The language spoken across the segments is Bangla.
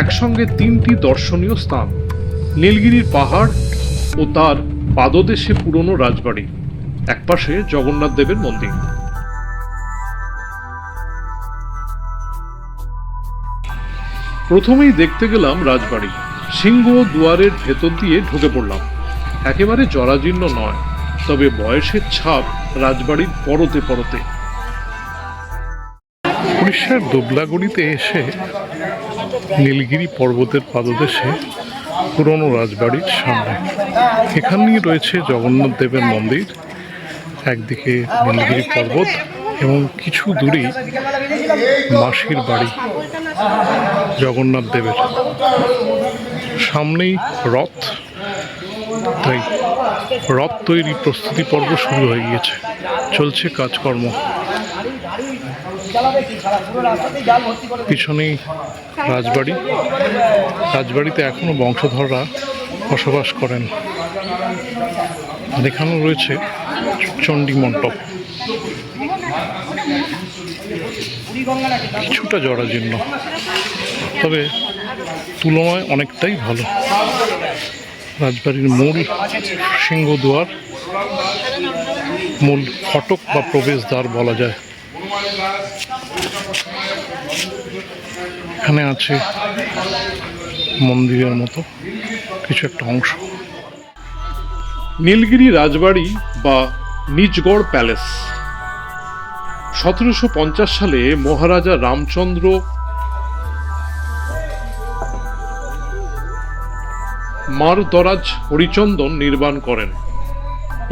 একসঙ্গে তিনটি দর্শনীয় স্থান, নীলগিরির পাহাড় ও তার পাদদেশে পুরনো রাজবাড়ি, একপাশে জগন্নাথ দেবের মন্দির। প্রথমেই দেখতে গেলাম রাজবাড়ি। সিংহ দুয়ারের ভেতর দিয়ে ঢুকে পড়লাম। একেবারে জরাজীর্ণ নয়, তবে বয়সের ছাপ রাজবাড়ির পরতে পরতে। উড়িষ্যার দোবলাগড়িতে এসে নীলগিরি পর্বতের পাদদেশে পুরনো রাজবাড়ির সামনে এখানেই রয়েছে জগন্নাথ দেবের মন্দির। একদিকে নীলগিরি পর্বত এবং কিছু দূরেই মাসির বাড়ি জগন্নাথ দেবের। সামনেই রথ, তাই রথ তৈরি প্রস্তুতি পর্ব শুরু হয়ে গিয়েছে, চলছে কাজকর্ম। পিছনেই রাজবাড়ি। রাজবাড়িতে এখনো বংশধররা বসবাস করেন। এখানে রয়েছে চণ্ডী মণ্ডপ, কিছুটা জরাজীর্ণ, তবে তুলনায় অনেকটাই ভালো। রাজবাড়ির মূল সিংহদুয়ার, মূল ফটক বা প্রবেশদ্বার বলা যায়। এখানে আছে মন্দিরের মতো কিছু একটা অংশ। নীলগিরি রাজবাড়ি বা নিজগড় প্যালেস 1750 সালে মহারাজা রামচন্দ্র মারদরাজ হরিচন্দন নির্মাণ করেন।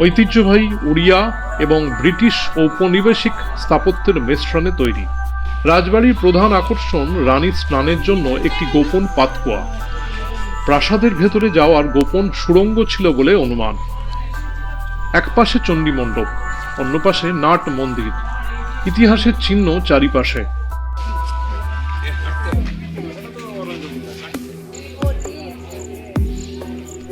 ঐতিহ্যবাহী উড়িয়া এবং ব্রিটিশ ঔপনিবেশিক স্থাপত্যের মিশ্রণে তৈরি। রাজবাড়ির প্রধান আকর্ষণ রানীর স্নানের জন্য একটি গোপন পাতকুয়া। প্রাসাদের ভেতরে যাওয়ার গোপন সুড়ঙ্গ ছিল বলে অনুমান। এক পাশে চণ্ডী মণ্ডপ, অন্য পাশে নাট মন্দির, ইতিহাসের চিহ্ন চারিপাশে।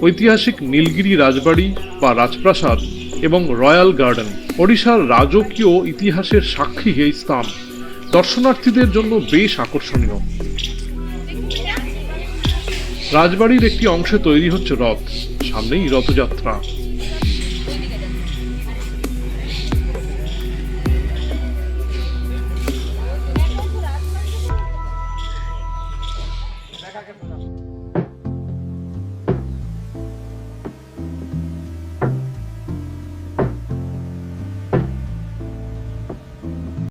ঐতিহাসিক নীলগিরি রাজবাড়ি বা রাজপ্রাসাদ এবং রয়্যাল গার্ডেন ওড়িশার রাজকীয় ইতিহাসের সাক্ষী এই স্থান দর্শনার্থীদের জন্য বেশ আকর্ষণীয়। রাজবাড়ির একটি অংশে তৈরি হচ্ছে রথ, সামনেই রথযাত্রা।